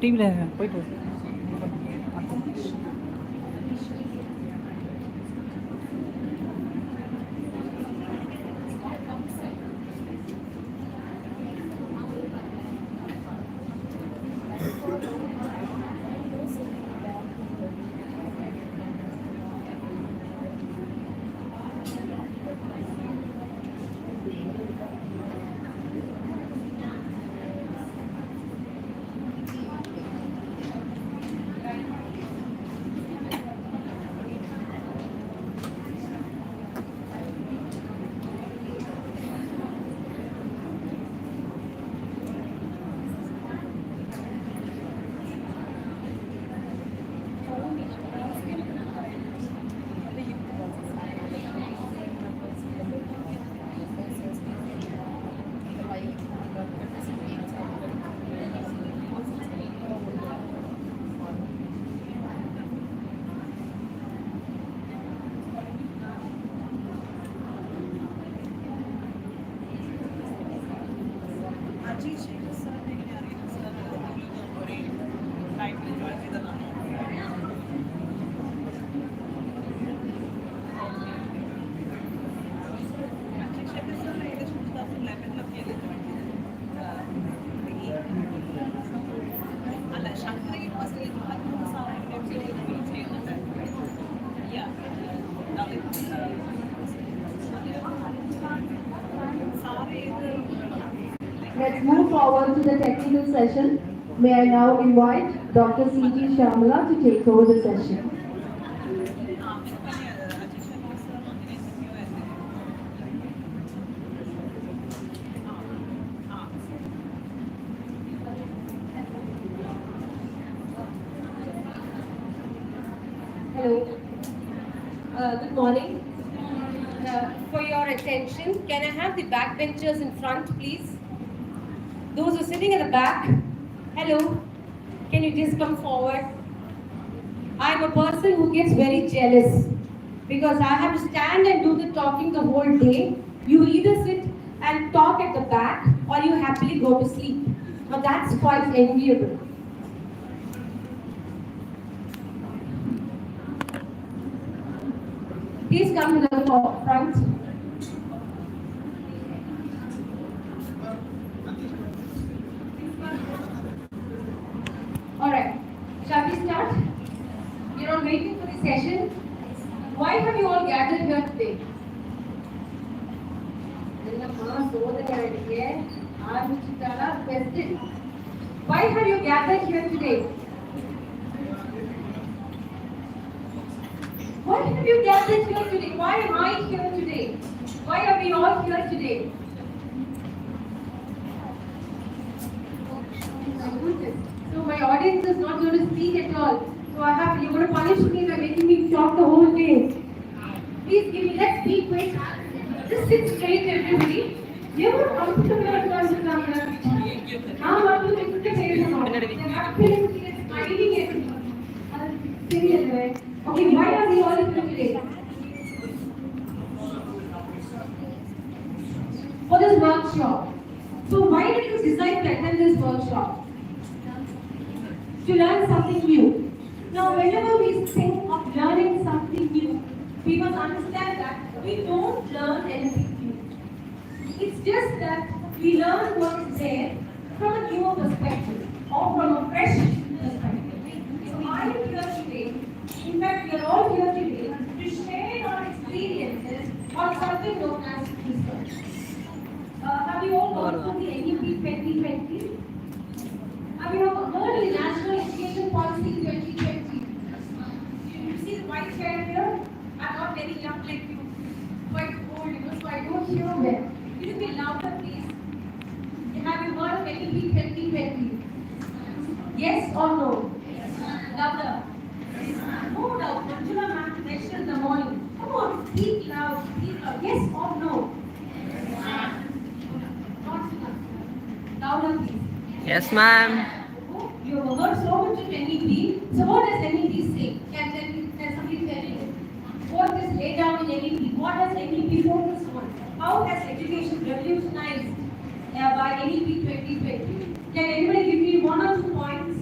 டீமில் போயிட்டு Let's move forward to the technical session. May I now invite Dr. C.G. Shamala to take over the session. Hello. Good morning. For your attention, can I have the backbenchers in front, please? Those who are sitting at the back, hello. Can you just come forward? I'm a person who gets very jealous because I have to stand and do the talking the whole day. You either sit and talk at the back or you happily go to sleep. Now that's quite enviable. Please come to the front. Alright, shall we start? You're all waiting for the session. Why have you all gathered here today? Why have you gathered here today? Why have you gathered here today? Why am I here today? Why are we all here today? So my audience is not going to speak at all. So you're going to punish me by making me talk the whole day. Please give me, let's be quick. Just sit straight, everybody. You're comfortable with us. Now what do you think about? They're absolutely smiling at me. Okay, why are we all here today? For this workshop. So why did you decide to attend this workshop? To learn something new. Now whenever we think of learning something new, we must understand that we don't learn anything new. It's just that we learn what is there from a newer perspective or from a fresh perspective. So I am here today. In fact, we are all here today to share our experiences on something known as research. Have you all gone through the NEP 2020? Have you all heard of the National Education Policy 2020? You see the white chair here? I'm not very young like you, quite old, so I don't hear well. Will you be louder, please? Have you heard of NEP 2020? Yes or no? Louder. No doubt. Manjula ma'am mentioned in the morning. Come on, speak loud, speak loud. Yes or no? Not enough. Louder, please. Yes, ma'am. You have heard so much of NEP. So what does NEP say? Can somebody tell you? What is laid down in NEP? What does NEP focus on? How has education revolutionized by NEP 2020? Can anybody give me one or two points?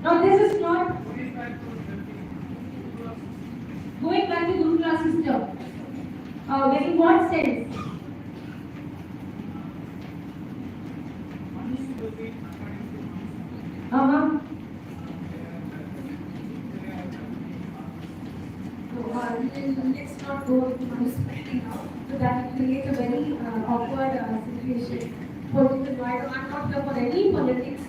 Now this is not going back to Gurukula system. In what sense? Uh-huh. Let's not go into spelling out. So that will create a very awkward situation. Political, I'm not here for any politics.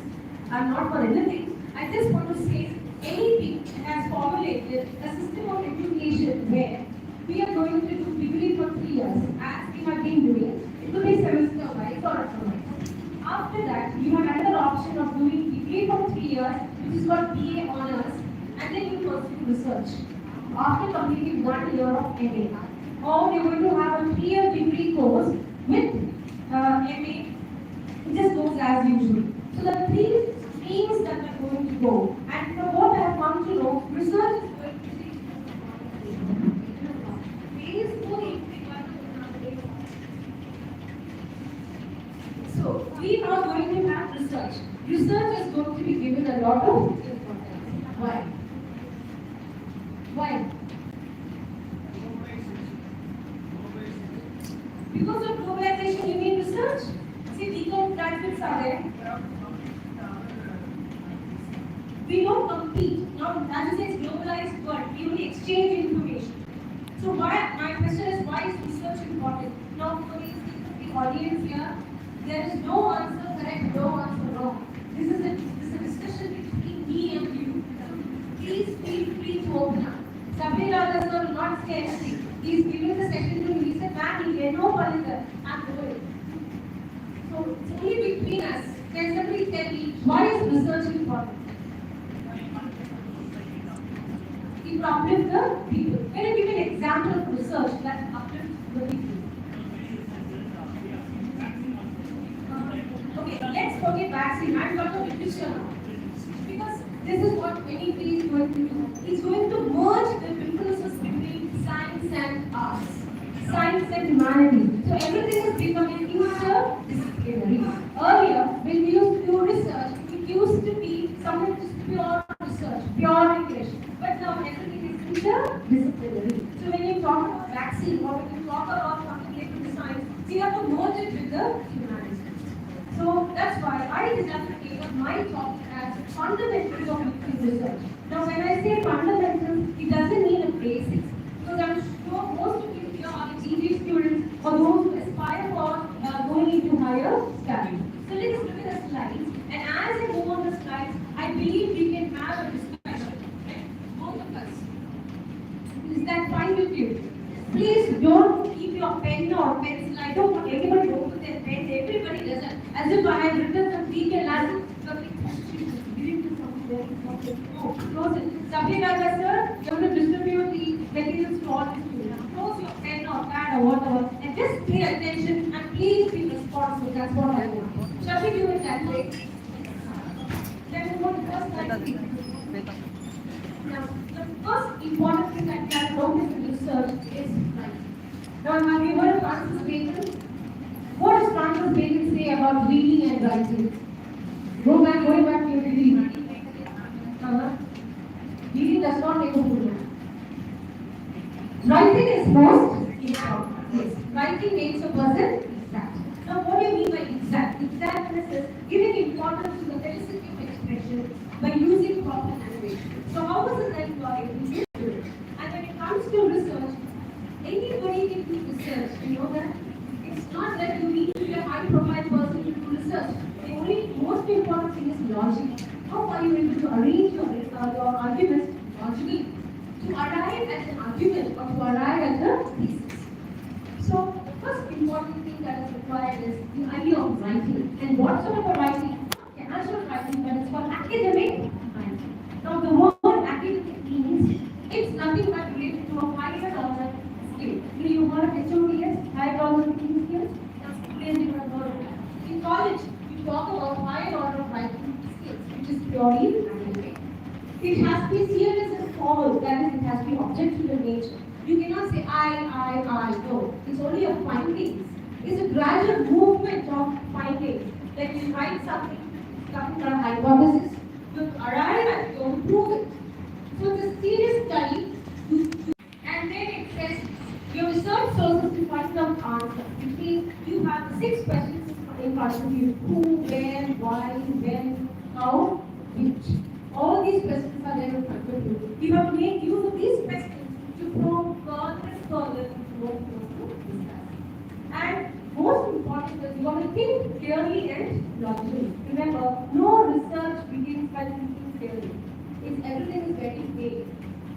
I'm not for anything. I just want to say anything has formulated a system of education where we are going to do degree for 3 years, as we have been doing. It could be semester-wise or otherwise. After that, you have another option of doing degree for 3 years, which is called BA honors, and then you pursue research. After completing 1 year of MA, or you're going to have a 3-year degree course with MA. It just goes as usual. So the 3 streams that are going to go, and from what I have come to know, research is going to be various schooling. So we are going to have research. Research is going to be given a lot of importance. Why? Why? Because of globalization, you mean research? See, legal benefits are there. We don't compete. Now, as it is globalized world, we only exchange information. So, why? My question is, why is research important? Now, for the audience here, there is no answer correct, no answer wrong. This is a discussion between me and you. Please feel free to open up. Sabir will not say anything. He is giving the session to me. He said, ma'am, he no political. I'm going. So it's only between us. Can somebody tell me why is research important? It uplifts the people. Can you give an example of research that uplifts the people? Okay, let's forget vaccine. I'm not a picture now. Because this is what NEP is going to do. It's going to merge the differences between science and arts, science and humanity. So everything is becoming interdisciplinary. Earlier, when we used to do research, it used to be something just pure research, pure English. But now everything is interdisciplinary. So when you talk about vaccine or when you talk about something related to science, you have to merge it with the humanities. So that's why I decided to take up my topic as fundamentals of research. Now when I say fundamentals, it doesn't mean the basics. Because I'm sure most of you here are the PG students or those who aspire for going into higher studies. So let's look at the slides. And as I move on the slides, I believe we can have a discussion. Right? Both of us. Is that fine with you? Please don't keep your pen or pencil. I don't want anybody to open their pen. Everybody does it. As if I have written some detailed answer. No, close it. Sabir sir, you have to distribute the materials to all the students. Close your pen or pad or whatever. And just pay attention and please be responsible. That's what I want. Shall we do it that way? Then we want to first slide. Now, the first important thing that can notice in research is writing. Now, have you heard of Francis Bacon? What does Francis Bacon say about reading and writing? Going back to your reading. Reading does not make a good man. Writing is most important. Yes. Writing makes a person exact. Now, what do you mean by exact? Exactness is giving importance to the felicity of expression by using proper language. So, how is it that you are able to do it? And when it comes to research, anybody can do research. You know that? It's not that you need to be a high-profile person to do research. The only most important thing is logic. How are you able to arrange your arguments logically to arrive at an argument or to arrive at a thesis? So, the first important thing that is required is the idea of writing. And what sort of a writing? Casual writing, but it's called academic writing. Now, the word academic means it's nothing but related to a higher order skill. You heard of HOTS, higher order thinking skills? That's clearly you have heard of that. In college, you talk about higher order writing skills, which is purely academic. It has to be serious and formal, that is, it has to be objective in nature. You cannot say I, no. It's only a findings. It's a gradual movement of findings. Like you write something, coming from a hypothesis, you arrive at point of view. Who, where, why, when, how, which. All these questions are there in front of you. You have made use of these questions to probe further and further into what you want to discuss. And most important is you want to think clearly and logically. Remember, no research begins by thinking clearly. It's everything is very vague.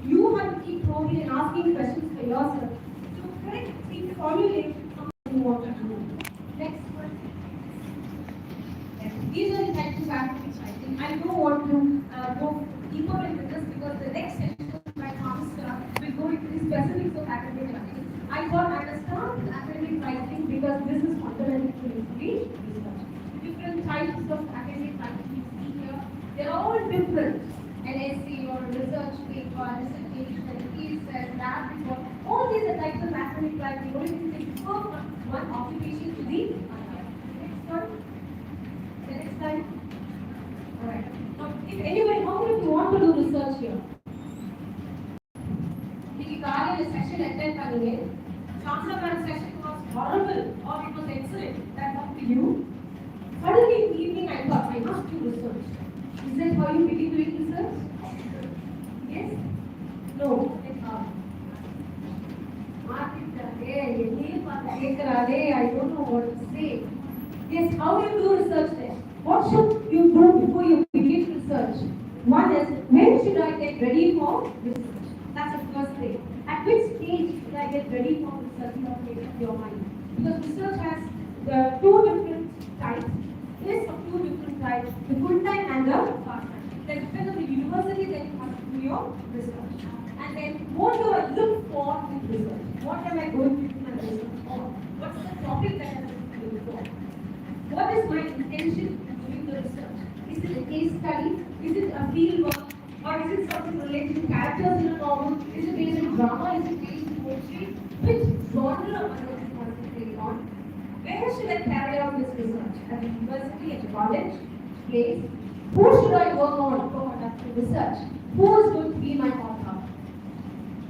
You have to keep probing and asking questions for yourself to correctly formulate something you want to do. Next one. Yes. These are the types of activities I think. I don't want to go deeper into this because the next session my master will go into the specifics of academic writing. I thought I would start with academic writing because this is fundamental to research. Different types of academic writing you see here, they're all different. An essay or a research paper, dissertation, thesis, lab report, all these are types of academic writing. Only thing they refer from one occupation to the other. Next one. The next slide. Alright. Now, if anybody, how many of you want to do research here? If you got in a session attend panning, Chancellor Madam session was horrible or it was excellent, that's up to you. Suddenly in the evening I thought I must do research. Is that how you begin doing research? Yes? No. I don't know what to say. Yes, how do you do research then? What should you do before you begin research? One is, when should I get ready for research? That's the first thing. At which stage should I get ready for research? You have to make up your mind. Because research has two different types. List of two different types, the full-time and the part-time. Then depends on the university that you have to do your research. And then what do I look for in research? What am I going to do my research on? What's the topic that I'm looking for? What is my intention in doing the research? Is it a case study? Is it a field work? Or is it something related to characters in a novel? Is it based on drama? Is it based on poetry? Which genre am I going to concentrate on? Where should I carry out this research? At the university, at the college, place? Who should I work on for conducting research? Who is going to be my author?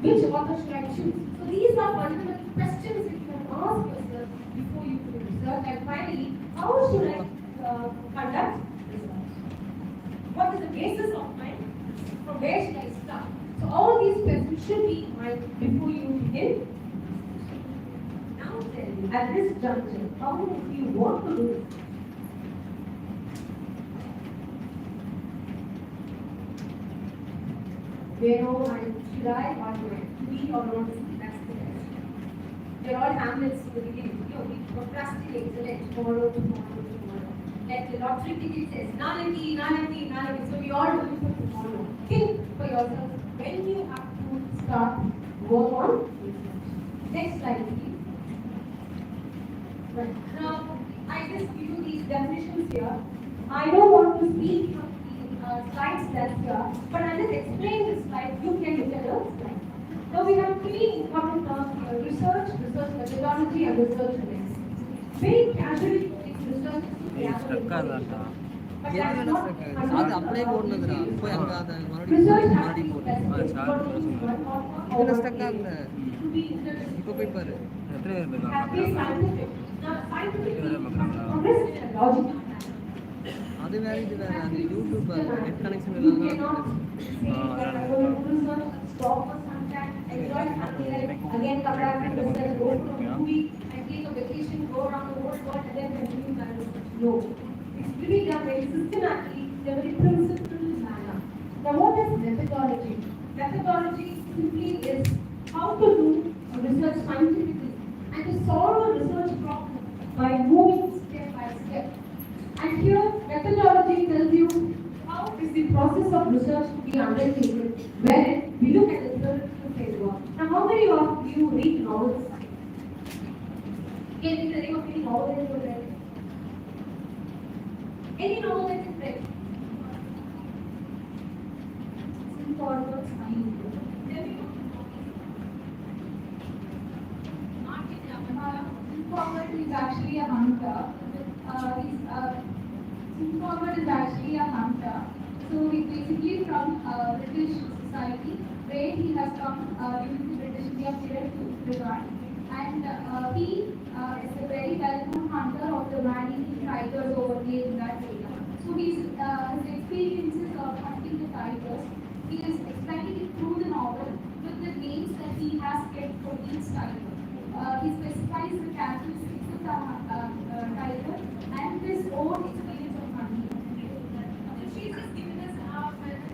Which author should I choose? So these are fundamental questions that you can ask yourself before you do research. And finally, how should I conduct research? What is the basis of my? From where should I start? So all these questions should be in mind before you begin. Now tell me, at this juncture, how many of you want to do this? Where should I or do I? We or not? That's the question. They're all hamlets in the beginning. We procrastinate, select tomorrow. Like the lottery ticket says, nullity. So we all do it for tomorrow. Think for yourself when you have to start work on research. Next slide, please. Right. Now, I just give you these definitions here. I don't want to speak from the slides that's here, but I'll just explain this slide. You can look at the slide. Now, we have three important terms here: research methodology, and research ethics. Very casually, it's research. அது அப்படியே போடுனதுடா போய் அங்க அத மறுபடியும் இதுல stuck ஆகல இப்போ போய் பாரு எத்தனை பேர் அது வேற இது வேற அது யூடியூப் நெட் கனெக்ஷன் இல்லாம again come back and research, go to a movie and take a vacation, go around the whole world and then continue that research. No. It's really done very systematically in a very principled manner. Now what is methodology? Methodology simply is how to do research scientifically and to solve a research problem by moving step by step. And here methodology tells you how is the process of research to be undertaken, wherein we look at the theoretical framework. Now how many of you read novels? Can you tell me of any novel that you read? Any novel that you read? Forward speed. Forward is actually a hunter. Forward is actually a hunter. So he's basically from British society, where he has come during the British India period to Gujarat, and he is a very well-known hunter of the man-eating tigers over there in that area. So his experiences of hunting the tigers, he is explaining it through the novel with the names that he has kept for each tiger. He specifies the characteristics of the tiger and his own experience of hunting. So she's just given us,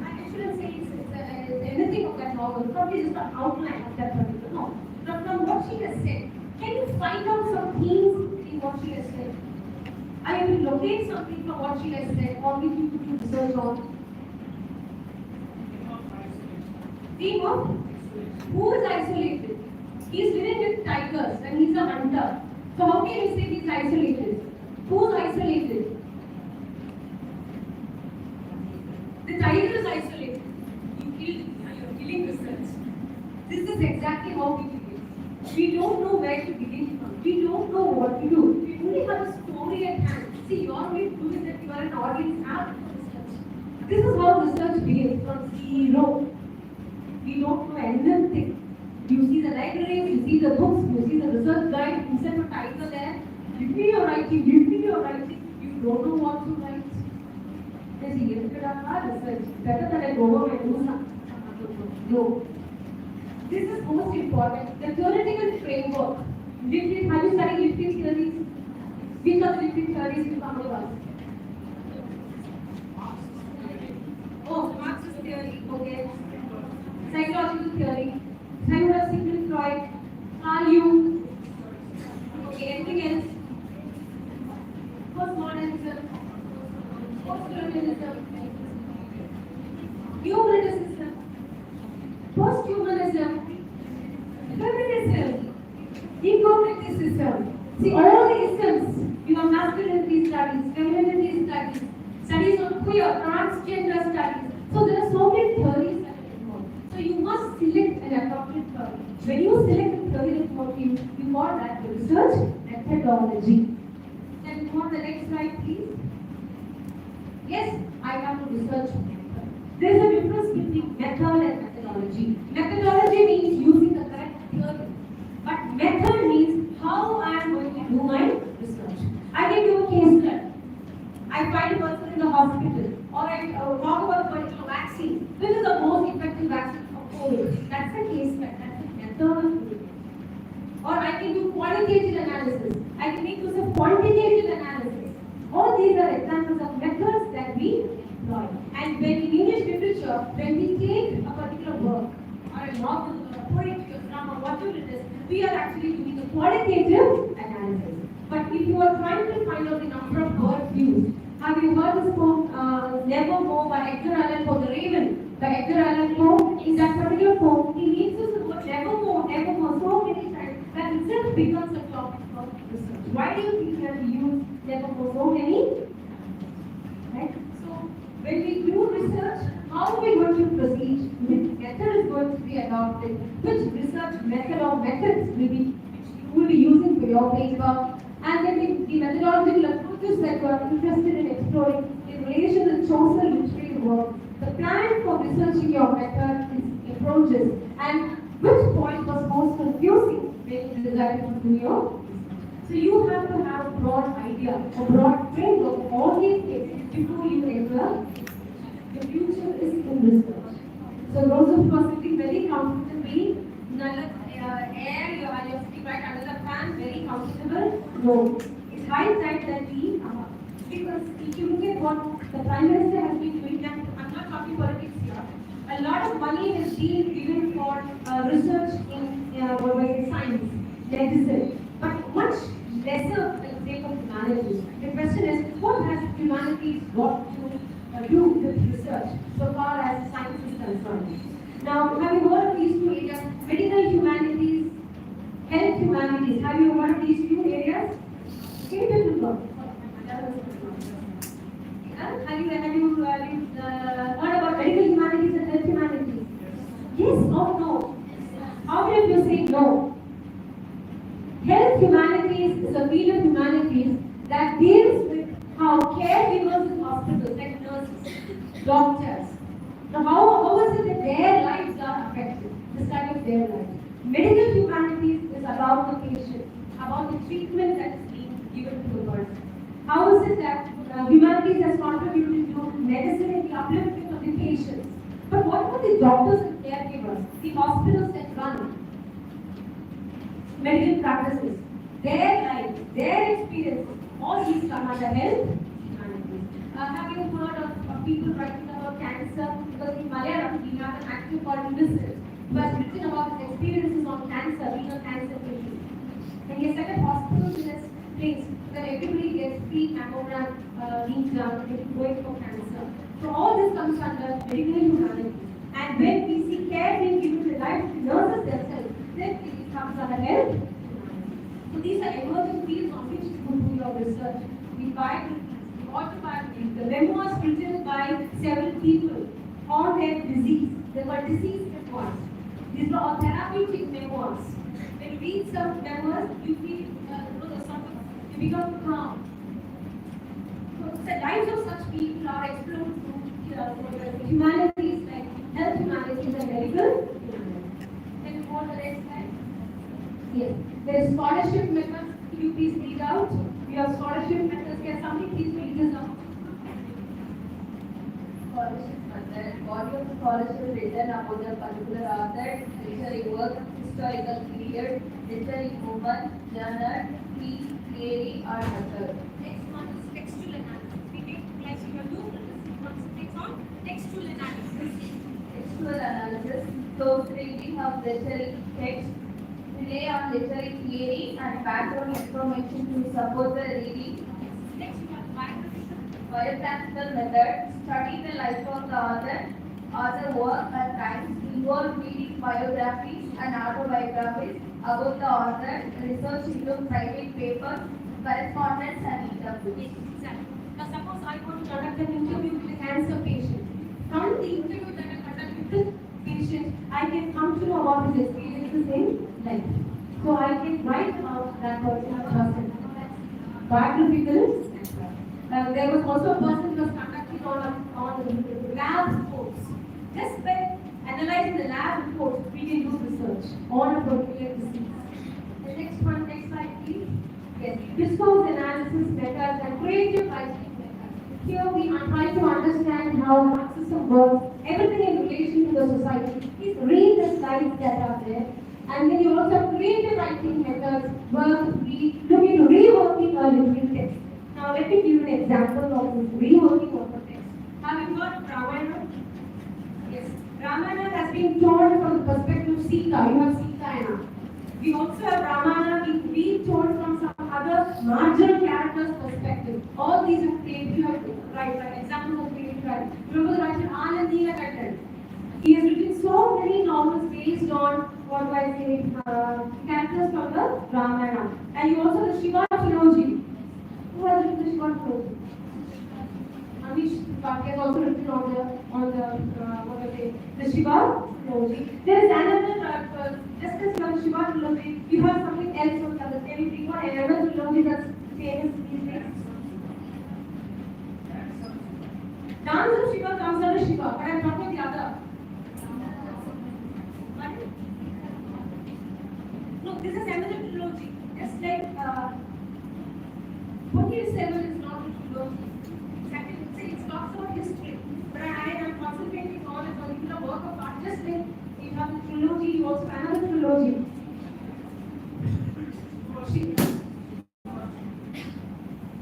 I shouldn't say it's anything of that novel, probably just an outline of that particular novel. But from what she has said, can you find out some themes in what she has said? I will locate something from what she has said, or if you could do research on. Theme of who is isolated? He is living with tigers and he's a hunter. So how can you say he's isolated? Who's isolated? The tiger is isolated. You killed him, you're killing research. This is exactly how we begin. We don't know where to begin from. We don't know what to do. We only have a story at hand. See, your way to do is that you are an audience app for research. This is how research begins from zero. We don't know anything. You see the libraries, you see the books, you see the research guide, you set a title there. Give me your writing, give me your writing. You don't know what to write. There's a little bit of our research. Better that I go home and do something. No. This is most important. The theoretical framework. Have you studied lifting theories? Which are the lifting theories you come across? Oh, Marxist theory, okay. Psychological theory. Have you heard of Sigmund Freud? Are you? Okay, anything else? Postmodernism. Postcolonialism. Humanism. Posthumanism. Feminism. Eco-criticism. See, all the isms, you have masculinity studies, femininity studies, studies on queer, transgender studies. So there are so many theories that are involved. So you must select an appropriate theory. When you select a theory that works, you call that the research methodology. Can you go on the next slide, please? Yes, I have to research method. There is a difference between method and methodology. Methodology means using the correct theory. But method means how I am going to do my research. I can do a case study. I find a person in the hospital, or I talk about a particular vaccine. This is the most effective vaccine for COVID. That's a case study. That's a method. Or I can do qualitative analysis. I can make use of quantitative analysis. All these are examples of methods that we employ. And when in English literature, when we take a particular work, or a novel, or a poetry, or drama, whatever it is, we are actually doing a qualitative analysis. But if you are trying to find out the number of words used, have you heard this poem, Nevermore by Edgar Allan Poe, The Raven by Edgar Allan Poe? In that particular poem, he uses the word nevermore, nevermore so many times that itself becomes a topic of research. Why do you think that we use nevermore so many? Right? So, when we do research, how are we going to proceed? Which method is going to be adopted? Which research method or methods you will be using for your paper? And then the methodological approaches that you are interested in exploring in relation to the chosen literary work. The plan for researching your method is approaches, and which point was most confusing when you decided to do your research. So you have to have a broad idea, a broad framework of all these things before you enter. The future is in research. So those of you are sitting very comfortably, air, you're sitting right under the fan, very comfortable. No, it's high time that we because if you look at what the Prime Minister has been doing, and I'm not talking politics here, a lot of money is being given for research in science, medicine, but much lesser for the sake of humanities. The question is, what has humanities got to do with research so far as science is concerned? Now, have you heard of these two areas? Medical humanities, health humanities. Have you heard of these two areas? Can you tell me about it? Have you heard about medical humanities and health humanities? Yes or no? How many of you say no? Health humanities is a field of humanities that deals with how caregivers in hospitals, like nurses, doctors, now how is it that their lives are affected, the study of their lives. Medical humanities is about the patient. about the treatment that is being given to the world. How is it that humanities has contributed to medicine and the upliftment of the patients? But what about the doctors and caregivers, the hospitals that run medical practices? Their lives, their experiences, all these come under health humanities. Have you heard of people writing about cancer? Because in Malayalam, we have an actor called Vincent, who has written about his experiences on cancer, being a cancer patient. And he has set up hospitals in this place where everybody gets free mammogram being done when you're going for cancer. So all this comes under medical humanities. And when we see care being given to the life of the nurses themselves, then it comes under health. So these are emerging fields on which you could do your research. The biographies, the autobiographies, the memoirs written by several people on their disease. They were disease memoirs. These are all therapeutic memoirs. When you read some memoirs, you feel you become calm. So the lives of such people are explored through humanities like health humanities and medical humanities. Can you go on the next slide? Yes. There is scholarship methods. Could you please read out? We have scholarship methods. Can somebody please read this out? Scholarship method. Body of scholarship written about a particular author, literary work, historical period, literary movement, genre, theme, theory, or method. Next one is textual analysis. We take like you are doing this concentrates on textual analysis. Textual analysis. So, reading of literary text, rely on literary theory and background information to support the reading. Next one, biographical. Biographical method. Study the life of the author work and times, involve reading biographies and autobiographies about the author, research into private papers, correspondence and interviews. Exactly. Now suppose I want to conduct an interview with a cancer patient. From the interview that I conduct with the patient, I can come to know about his experiences in life. So I can write about that particular person. Biographical. There was also a person who was conducting on lab reports. Just by analyzing the lab reports, we can do research on a particular disease. The next one, next slide, please. Yes, discourse analysis methods and creative writing methods. Here we are trying to understand how Marxism works, everything in relation to the society. Please read the slides that are there. And then you also have creative writing methods, work, read, looking into reworking a literary text. Now let me give you an example of this reworking of a text. Have you heard of Ramayana? Yes. Ramayana has been told from the perspective of Sita. You have Sita now. We also have Ramayana being retold from some other marginal character's perspective. All these are creative writing, examples of creative writing. Remember the writer Anand Neelakanthan. He has written so many novels based on what do I say, characters from the Ramayana. And you also have the Shiva trilogy. Who has written the Shiva trilogy? Amish Tripathi has also written on the Shiva trilogy. There is another, just as you have the Shiva trilogy, you have something else from the other. Can you think of another trilogy that's famous these days? Dance of Shiva comes under Shiva, but I'm talking the other. No, this is another trilogy. Just like Ponniyin Selvan is not a trilogy. It talks about history. But I am concentrating on a particular work of art. Just like you have a trilogy, you also have another trilogy.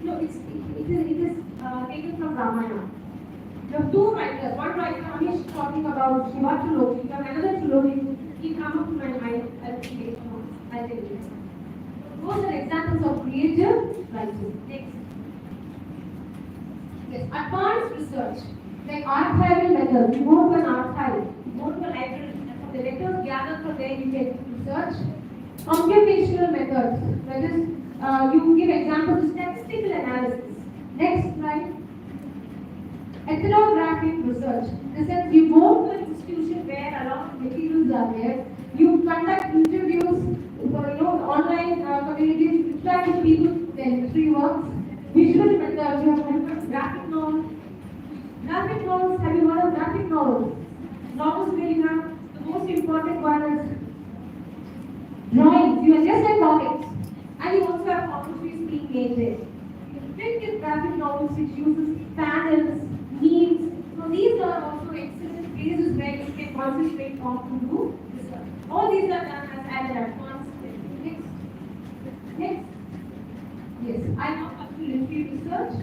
No, it is taken from Ramayana. You have two writers. One writer, Amish, talking about Shiva trilogy. You have another trilogy. It come up to my mind. I'll tell you. Those are examples of creative writing. Next. Yes, advanced research. Like archival methods. You go to an archive, you go to a library, and from the letters gathered from there you get research. Computational methods. That is, you give examples of statistical analysis. Next slide. Ethnographic research. This is you go to an institution where a lot of materials are there. You conduct interviews for online communities, interact with people, then history works. Visual methods. You have heard of graphic novels. Graphic novels. Have you heard of graphic novels? Novels where you have the most important one is drawings. You are just like comics. And you also have commentaries being made there. Effective graphic novels which uses panels, memes. So these are also excellent places where you can concentrate on to do research. All these are done as at an advanced level. Next. Next. Yes, I now come to literary research,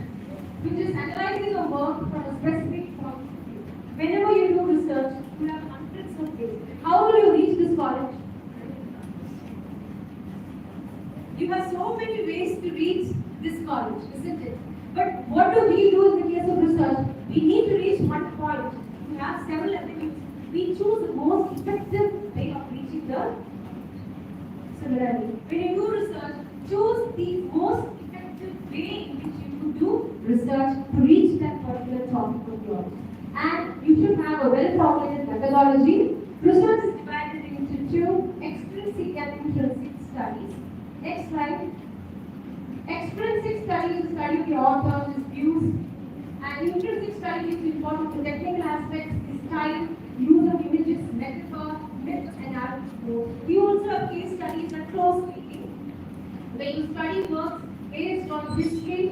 which is analyzing a work from a specific point of view. Whenever you do research, you have hundreds of ways. How will you reach this college? You have so many ways to reach this college, isn't it? But what do we do in the case of research? We need to reach one point. We have several avenues. We choose the most effective way of reaching the similarly. When you do research, choose the most effective way in which you could do research to reach that particular topic of yours. And you should have a well-formulated methodology. Research is divided into two, extrinsic and intrinsic studies. Next slide. Extrinsic study is the study of the author, his views, and intrinsic study is important to technical aspects, his style, use of images, metaphor, myth, and narrative. We also have case studies and close reading, where you study works based on history.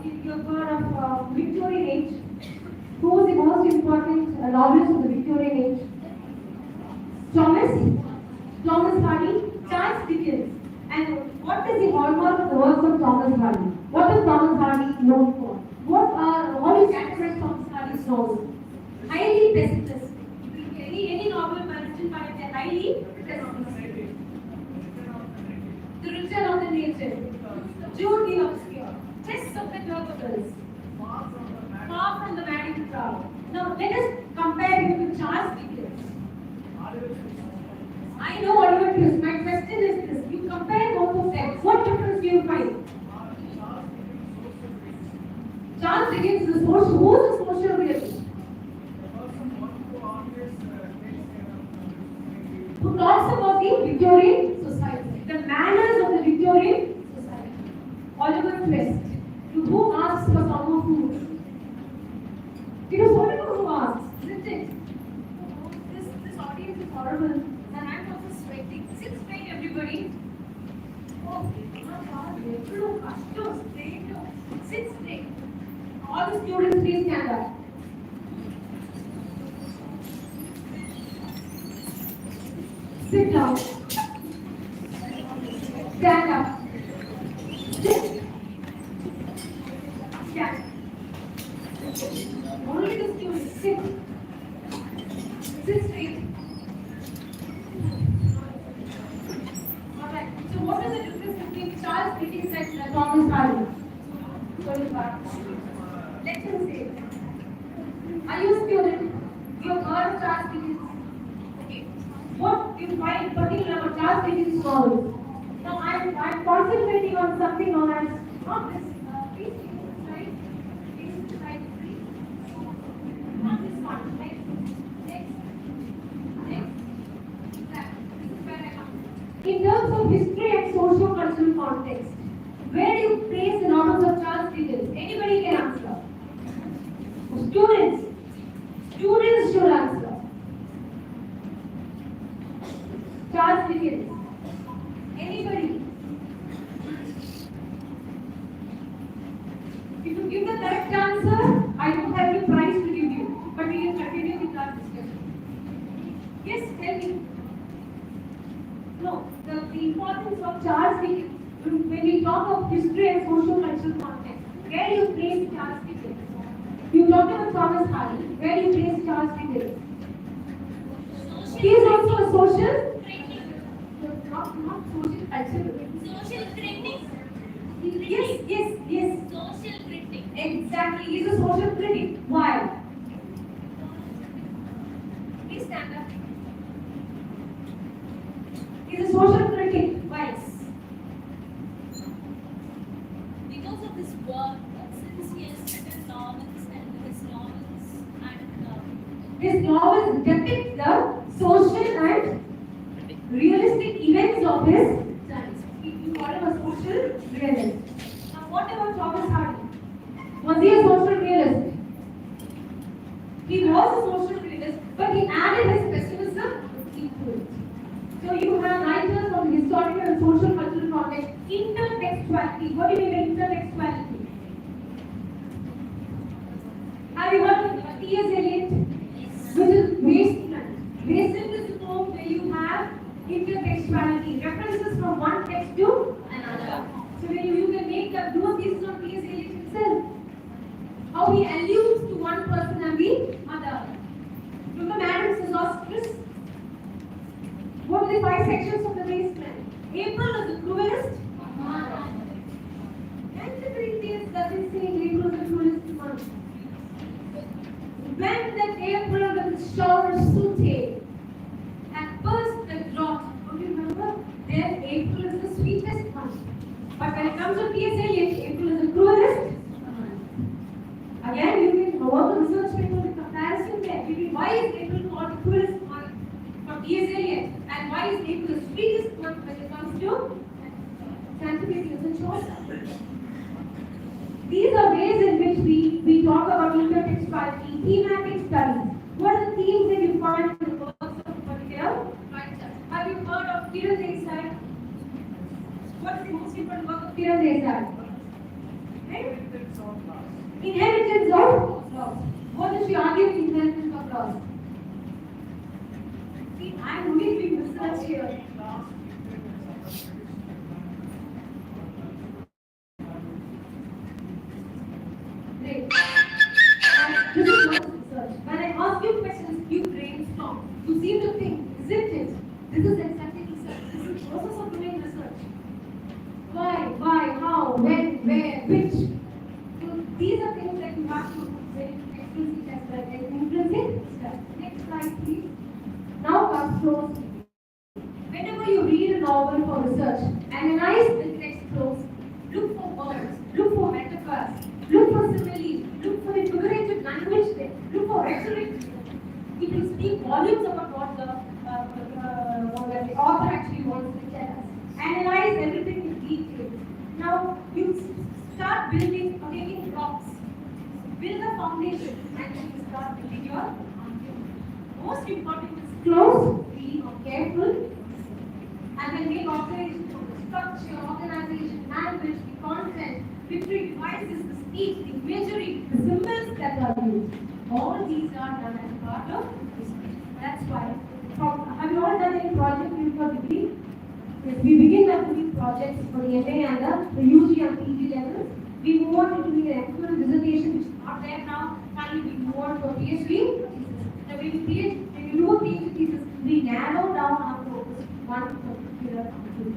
If you've heard of Victorian age, who was the most important novelist of the Victorian age? Thomas Hardy, Charles Dickens. And what is the hallmark of the works of Thomas Hardy? What is Thomas Hardy known for? What is characterized Thomas Hardy's novels? Highly pessimistic. Any novel written by a highly pessimistic. The Return of the Nature, Jude the Obscure, Test of the Turbulence, Far from the Madding Crowd. Now let us compare him with Charles Dickens. I know Oliver Twist. My question is this: you compare both of them. What difference do you find? Charles Dickens is who's a social realist? Who talks about the Victorian society, the manners of the Victorian society. Oliver Twist, who asks for some food. It was Oliver who asked, isn't it? This audience is horrible, and I'm also sweating. Sit straight, everybody. Oh, sit straight. All the students, please stand up. Sit down. Stand up. Sit. Stand. Only the students. Sit. Sit straight. Alright. So what is the difference between Charles Dickens and Thomas Hardy? Let him say. Are you a student? You have heard of Charles Dickens? Okay. What you find particular about Charles Dickens' novels? Now I'm concentrating on something known as not this. Please take this slide. Please this slide, please. Not this one. Next. This is where I come. In terms of history and socio-cultural context, where do you place the novels of Charles Dickens? Anybody can answer. Students should answer. Charles Dickens. Anybody? If you give the correct answer, I don't have any prize to give you, but we can continue with our discussion. Yes, tell me. No, the importance of Charles Dickens, when we talk of history and social cultural context, where do you place Charles Dickens? You talked about Thomas Hardy, where do you place Charles Dickens? He is also a social critic. Not social cultural. Social critic. Yes. Social critic. Exactly, he is a social critic. Why? Please stand up. He is a social critic. Why? Because of his work, since he has written novels and his novels depict the social and realistic events of his times. You call him a social realist. Now, what about Thomas Hardy? Was he a social realist? He was a social realist, but he added his pessimism into it. So you have writers from historical and social cultural context. Intertextuality. What do you mean by intertextuality? Have you heard of T.S. Eliot? Which is wasteland. Wasteland is the form where you have intertextuality, references from one text to another. So when you can make the two pieces of T.S. Eliot himself. How he alludes to one person and the other. Remember Adam's Isosceles? What are the 5 sections of the wasteland? April is the cruelest month. And the Corinthians doesn't say April is the cruelest month. When that April with its showers sooty and burst the drought, don't you remember? Then April is the sweetest month. But when it comes to T.S. Eliot, April is the cruelest month. Again, you can go on the research paper with comparison there. Why is April called the cruelest month for T.S. Eliot? And why is April the sweetest month when it comes to scientific research? These are ways in which we talk about intertextuality, thematic studies. What are the themes that you find in the works of a particular writer? Have you heard of Kiran Desai? What is the most important work of Kiran Desai? Inheritance of laws. What is she arguing inheritance of laws? See, I am only doing research here. Great. This is not research. When I ask you questions, you brainstorm. You seem to think, isn't it? This is exactly research. This is the process of doing research. Why, how, when, where, which. So these are things that you have to very explicit as well as implicit stuff. Next slide, please. Now comes close. Whenever you read a novel for research, analyze the text close. Look for words, look for metaphors, look for similes, look for the figurative language there, look for rhetoric. It will speak volumes about what the author actually wants to tell us. Analyze everything in detail. Now you start building, taking blocks. Build a foundation and then you start building your argument. Most important is close, be careful, and then make observations on the structure, organization, language, the content, literary devices, the speech, the imagery, the symbols that are used. All these are done as part of research. That's why. Have you all done any project for degree? Yes, we begin by doing projects for the MA and the UG and PG levels. We move on to doing an actual dissertation, which is not there now. Finally, we move on to a PhD. Now, when we do a PhD thesis, we narrow down our focus to one particular field.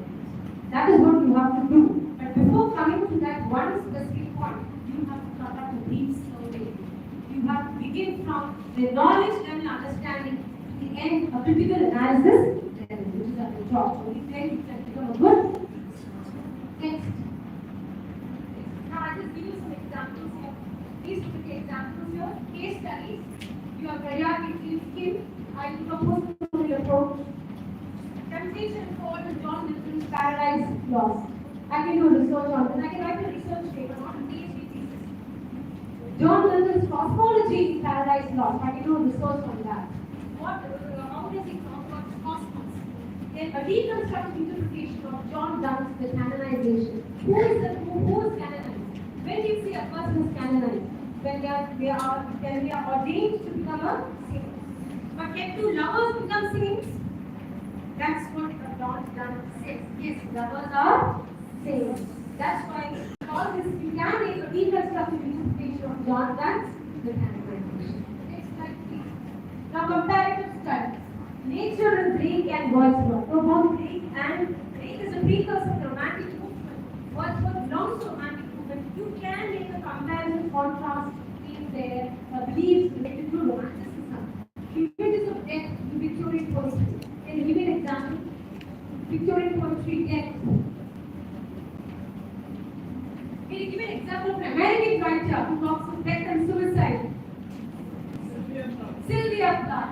That is what you have to do. But before coming to that one specific point, you have to start a brief survey. You have to begin from the knowledge level understanding to the end of critical analysis level, which is at the top. So, then you can become a good. Next. Now, I'll just give you some examples here. These are the examples here. Case studies. You are geriatric skin. I will propose to approach. Temptation for the John Milton's Paradise Lost. I can do research on it. I can write a research paper, not a PhD thesis. John Milton's Cosmology in Paradise Lost. I can do research on that. How does he talk about cosmos? Then a deconstructed interpretation of John Donne's The Canonization. Who is canonized? When do you say a person is canonized? When they are ordained to become a saint. But can two lovers become saints? That's what John Donne says. Yes, lovers are saints. That's why all this you can make a deconstructed interpretation of John Donne's The Canonization. Next slide, please. Now comparative studies. Nature and Blake and Wordsworth. So both Blake is a precursor to romantic movement. Wordsworth belongs to romantic movement. You can make a comparison, contrast between their beliefs related to romanticism. Images of death in Victorian poetry. Can you give me an example? Victorian poetry, death. Can you give me an example of an American writer who talks of death and suicide? Sylvia Plath.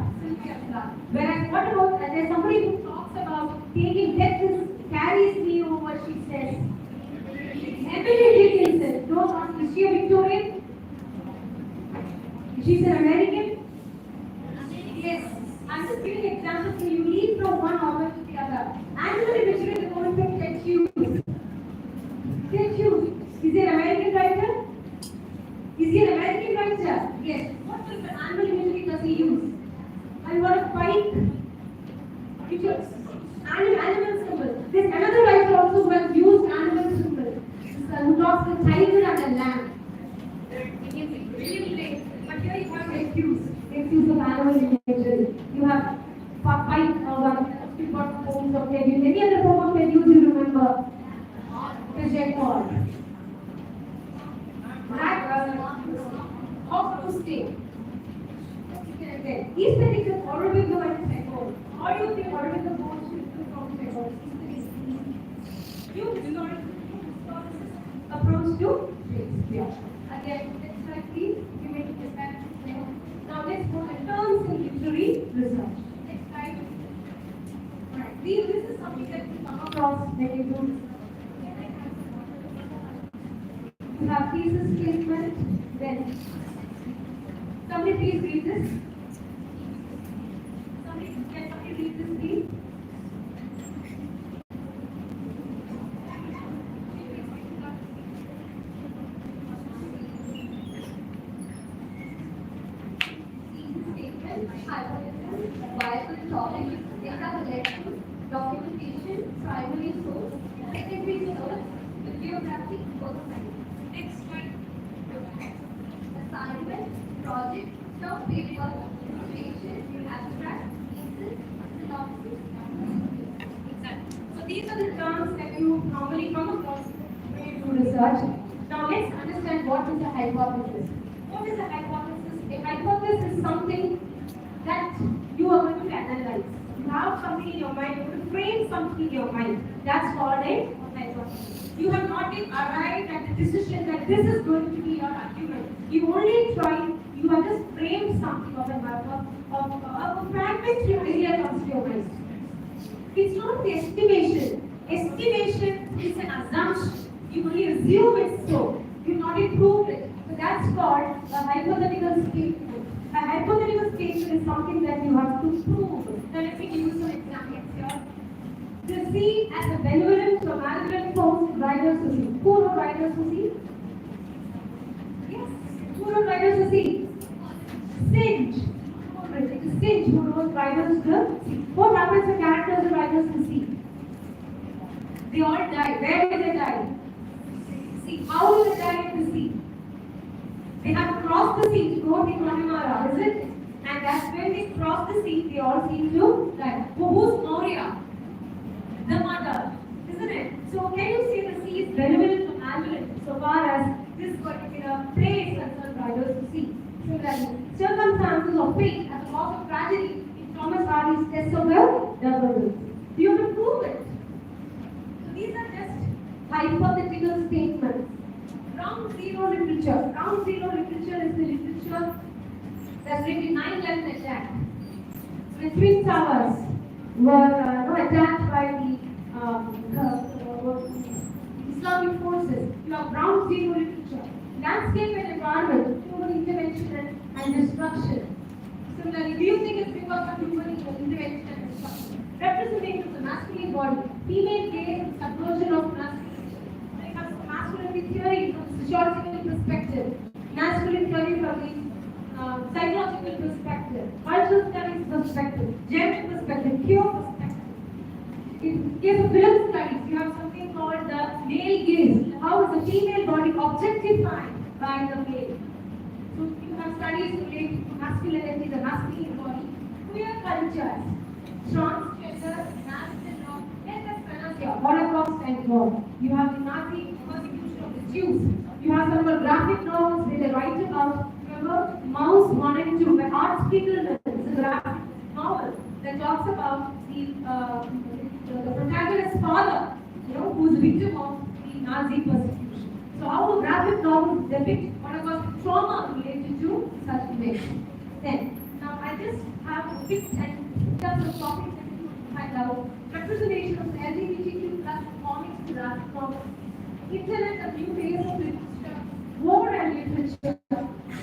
Whereas what about there's somebody who talks about taking death carries me over, she says. Emily Dickinson. No, is she a Victorian? She's an American? Yes. I'm just giving examples so you lead from one author to the other. Angela Richard is going to get you. use of animal imagery. You have five, you've got forms of head. Any other form of head you remember? Projectile. Acoustic. Aesthetics is already the one second. How do you think already the most from second? You approach to Shakespeare. Again, next slide please. You make it back. Now let's go to terms in literary research. Next slide. Right. This is something that we come across when you do research. You have thesis statement, then somebody please read this. Can somebody read this please? Viable topic, data collection, documentation, primary source, secondary source, bibliography, both sides. Next one. Assignment, project, term paper, presentation, abstract, thesis, synopsis. Exactly. So these are the terms that you normally come across when you do research. Now let's understand what is a hypothesis. What is a hypothesis? A hypothesis is something that you are going to analyze. You have something in your mind, you want to frame something in your mind. That's called a hypothesis. You have not yet arrived at the decision that this is going to be your argument. You only try, you have just framed something of a fragmentary idea comes to your mind. It's not the estimation. Estimation is an assumption. You only assume it's so. You not yet proved it. So that's called a hypothetical statement. A hypothetical statement is something that you have to prove. Now let me give you some examples here. The sea as a benevolent or malevolent force riders to sea. Who wrote riders to sea? Yes. Who wrote riders to sea? Singe. It is Singe who wrote riders to sea. What happens to characters in riders to sea? They all die. Where do they die? See, how do they die in the sea? They have to cross the sea to go to Connemara, is it? And that's when they cross the sea, they all seem to die. So who's Moria? The mother, isn't it? So can you say the sea is benevolent to malevolent so far as this particular play is concerned riders to sea? Similarly, circumstances of fate as a cause of tragedy in Thomas Hardy's Test of the Devil. You can prove it. So these are just hypothetical statements. Ground zero literature. Ground zero literature is the literature that's written 9/11 attack. So the Twin Towers were attacked by the Islamic forces. You have ground zero literature. Landscape and environment, human intervention and destruction. Similarly, do you think it's because of human intervention and destruction? Representation of the masculine body, female gaze and subversion of masculinity. When it comes to masculinity theory from the sociological perspective, masculine theory from the psychological perspective, cultural studies perspective, gender perspective, queer perspective. In case of film studies, you have something called the male gaze. How is the female body objectified by the male? So you have studies related to masculinity, the masculine body, queer cultures, transgender, national, let us pronounce here, Holocaust and war. You have the Nazi persecution of the Jews. You have some graphic novels where they write about, remember, Mouse 1 and 2, where Art Spiegelman is a graphic novel that talks about the protagonist's father, who's a victim of the Nazi persecution. So how do graphic novels depict Holocaust trauma related to such events? Then, now I just have a quick and terms of topics that you find out. Representation of the LGBTQ plus comics to graphic novels, internet of new ways of literature, war and literature,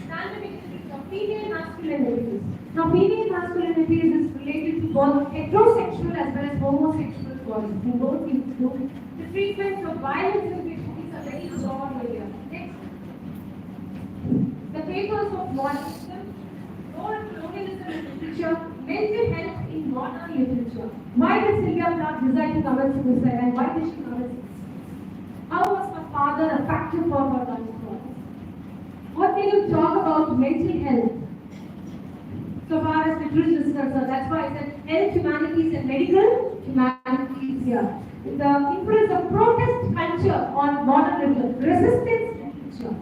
dynamic literature, female masculinities. Now, female masculinities is related to both heterosexual as well as homosexual bodies. In both you do the treatment of violence and which is a very broad area. Next, the papers of modernism, role of colonialism in literature, mental health in modern literature. Why did Sylvia Plath decide to commit suicide and why did she commit suicide? How was her father a factor for her life? What can you talk about mental health? interest is concerned. That's why I said health humanities and medical humanities here. The influence of protest culture on modern resistance culture.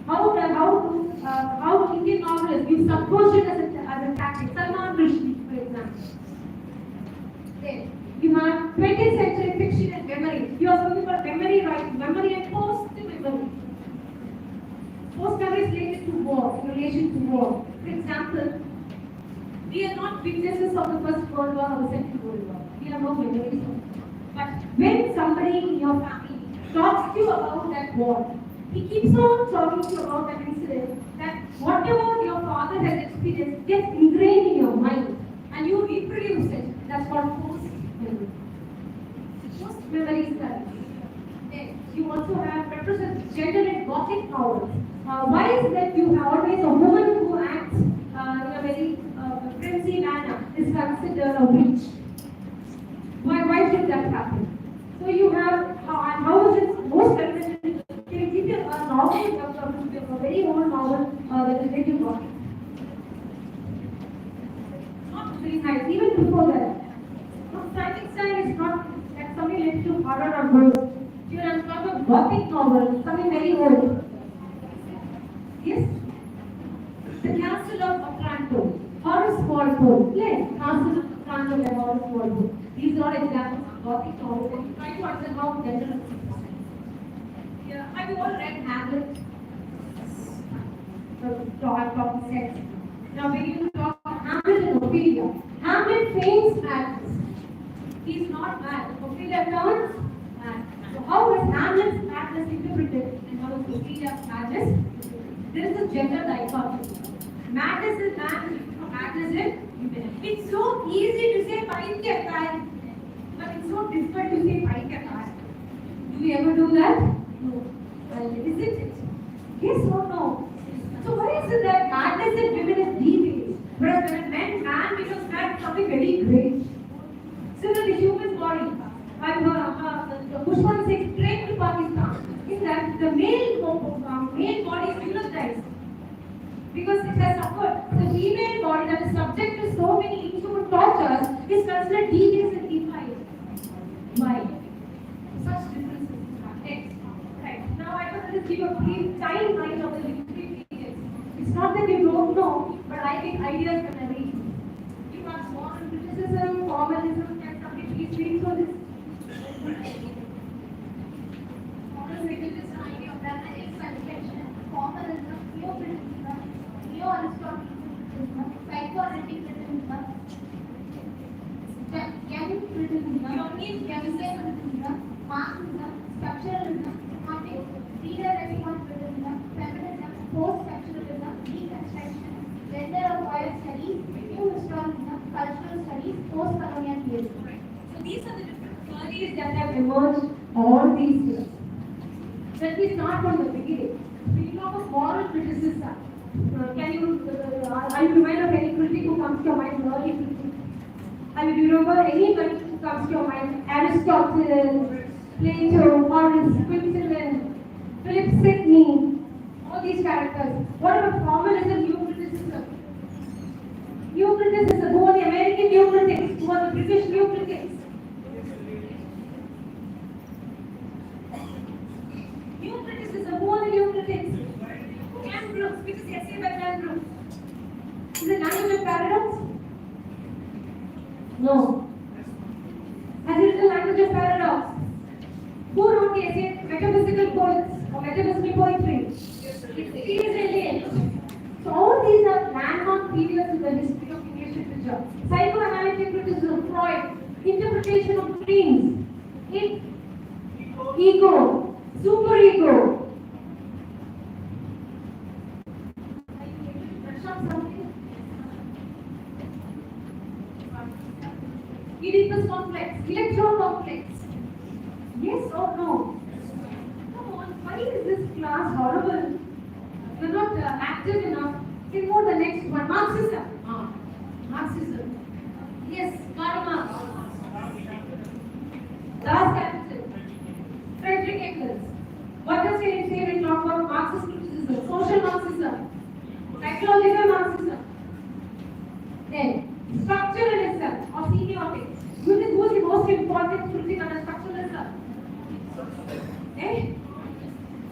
How Indian novelists use subversion as a tactic. Salman Rushdie, for example. Then you have 20th century fiction and memory. You have something called memory writing, memory and post-memory. Post-memory is related to war, in relation to war. For example, we are not witnesses of the First World War or the Second World War. We have no memories of it. But when somebody in your family talks to you about that war, he keeps on talking to you about that incident, that whatever your father has experienced gets ingrained in your mind and you reproduce it. That's called post-memory. Post-memory is that. You also have represents gender in Gothic novels. Why is that you have always a woman who acts in a very frenzy manner is considered a witch? Why should that happen? So you have, how is it most represented? Can you give you a novel, a very old novel that is written Gothic? Not very nice, even before that. Frankenstein is not, that's something related to horror or ghost. You are talking about Gothic novel, something very old. Yes? The Castle of Otranto, Horace Walpole. Yes, Castle of Otranto by Horace Walpole. These are examples of Gothic novels and try to understand how gender is represented. Yeah, have you all read Hamlet? Talking sex. Now when you talk about Hamlet and Ophelia, Hamlet feigns madness. He is not mad. Ophelia turns mad. So how is Hamlet's madness interpreted and how is Ophelia's madness? There is a gender dichotomy. Madness is man, madness is women. It's so easy to say paikyakai, but it's so difficult to say paikyakai. Do we ever do that? No. Well, isn't it? Yes or no? So why is it that madness in women is devious, whereas when a man becomes mad, it's something very great? Similarly, the human body. Pushpan says, trained to Pakistan, is that the male body is energized because it has suffered. The female body that is subject to so many inhuman tortures is considered devious and defiant. Why? Such differences. Next. Right. Now I will just give a brief timeline of the literary periods. It's not that you don't know, but I get ideas when I read. You have modern criticism, formalism, and something please read through this. Modern religious idea of dynamics and tension, formalism, neo-criticism, neo-Aristotelianism, psychoanalytic criticism, Young criticism, Marxism, structuralism, economics, reader response criticism, feminism, post-structuralism, deconstruction, gender or queer studies, new historicism, cultural studies, post-colonial theory. So these are the different theories that have emerged all these years. Let me start from the beginning. We talk of moral criticism. Are you reminded of any critic who comes to your mind, early critic? And do you remember anybody who comes to your mind? Aristotle, Plato, Horace, Quintilian, Philip Sidney, all these characters. What about formalism, new criticism? New criticism, who are the American new critics? Who are the British new critics? New criticism, who are the new critics? Cam Brooks, which is essay by Cam Brooks. Is it language of paradox? No. Has it written language of paradox? Who wrote the essay Metaphysical Poets or Metaphysical Poetry? It is alien. So all these are landmark periods in the history of English literature. Psychoanalytic criticism, Freud, interpretation of dreams, ego, superego. Oedipus complex, electron complex. Yes or no? Come on, why is this class horrible? You're not active enough. Can go the next one. Marxism. Marxism. Yes, Karl Marx. Das Kapital. Friedrich Engels. What does he say when talk about Marxist criticism? Social Marxism. Psychological Marxism. Then, structuralism or semiotics. Who is the most important critic under structuralism? Eh?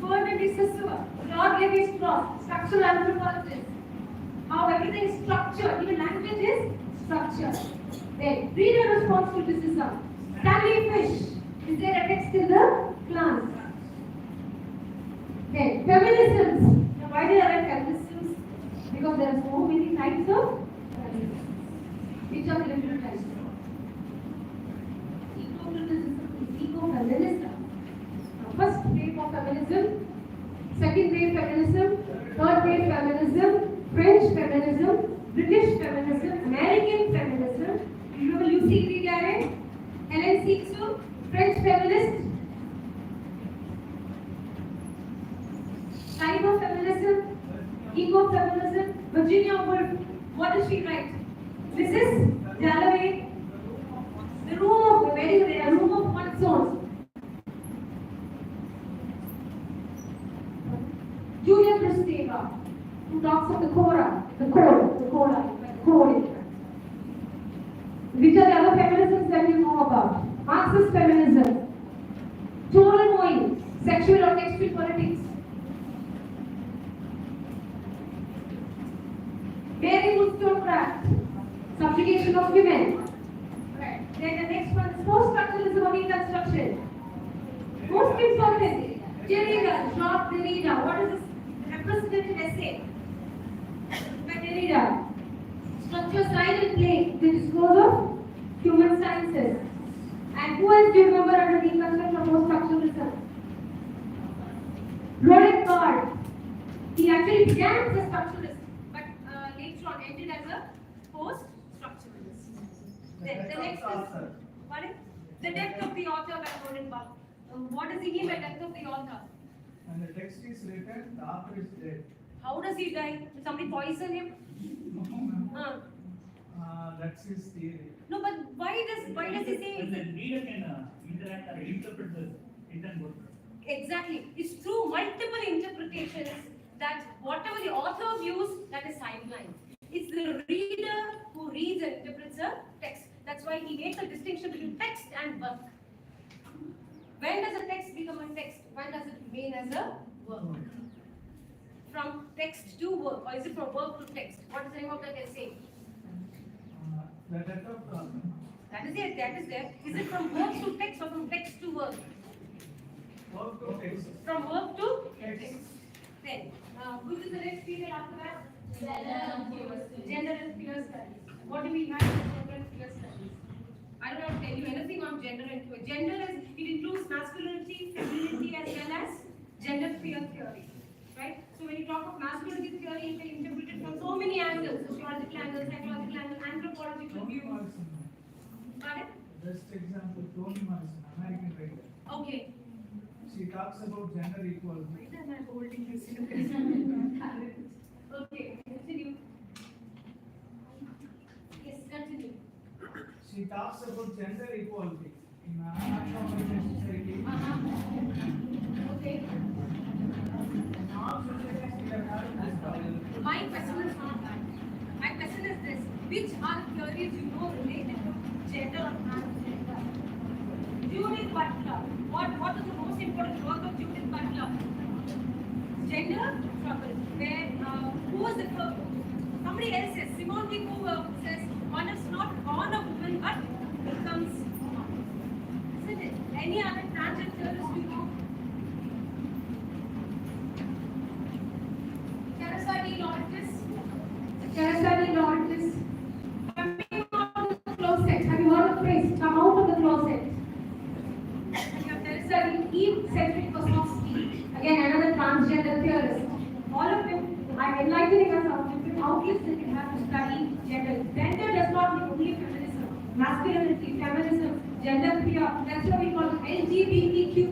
Ferdinand Saussure, Lord Lévi-Strauss, structural anthropologist. How everything is structured, even language is structured. Then, reader response criticism. Stanley Fish, is there a text in the class? Then, feminisms. Now, why did I write feminisms? Because there are so many types of feminism. Which are the different types? Eco-criticism is eco-feminism. Now, first wave of feminism, second wave feminism, third wave feminism, French feminism, British feminism, American feminism. Remember Lucy Gregg, Helen Sixto, French feminist. Type of feminism, eco-feminism, Virginia Woolf. What does she write? This is Dalloway, the room of one's own. Julia Kristeva, who talks of the code. Which are the other feminisms that you know about? Marxist feminism, Tolstoy, sexual or textual politics. Mary Wollstonecraft, subjugation of women. Right. Then the next one is post-structuralism or deconstruction. Most important, Derrida, Jacques Derrida. What is this representative essay by Derrida? Structure, Style and Play, the discourse of human sciences. And who else do you remember under deconstruction or post-structuralism? Roland Barthes. He actually began as a structuralist, but later on ended as a post-structuralist. Then the next is, pardon? The Death of the Author by Roland Barthes. What does he mean by death of the author? And the text is written, the author is dead. How does he die? Did somebody poison him? That's his theory. No, but why does he say? When the reader can interact or interpret the written work. Exactly. It's through multiple interpretations that whatever the author views, that is sidelined. It's the reader who reads and interprets a text. That's why he makes a distinction between text and work. When does a text become a text? When does it remain as a work? From text to work, or is it from work to text? What is the name of that essay? The death of That is it, that is there. Is it from work to text or from text to work? work to text. From work to Text. text. Then, which is the next period after that? Gender and peer studies. What do we have in gender and peer studies? I don't have to tell you anything on gender and peer. Gender is, it includes masculinity, femininity as well as gender peer theory. Right? So when you talk of masculinity theory, you can interpret it from so many angles, sociological angle, psychological angle, anthropological Toni view. Morrison. Got it? Best example, Toni Morrison, American writer. Okay. She talks about gender equality. Why am I holding this? Okay, continue. Yes, continue. She talks about gender equality in American society. Okay. In all societies, we are having this problem. My question is not that. My question is this: which are theories you know related to gender or transgender? Judith Butler. What is the most important work of Judith Butler? Gender struggle. Where who was the somebody else says Simone de Beauvoir says one is not born a woman but becomes a woman. Isn't it? Any other transgender theorists you know? Teresa Lawrence. Coming out of the closet. Have you heard of the phrase? Come out of the closet. You have Teresa Eve Cedric Kosofsky. Again, another transgender theorist. All of them are enlightening us of different outlets that we have to study gender. Gender does not mean only feminism. Masculinity, feminism, gender queer. That's what we call LGBTQ+.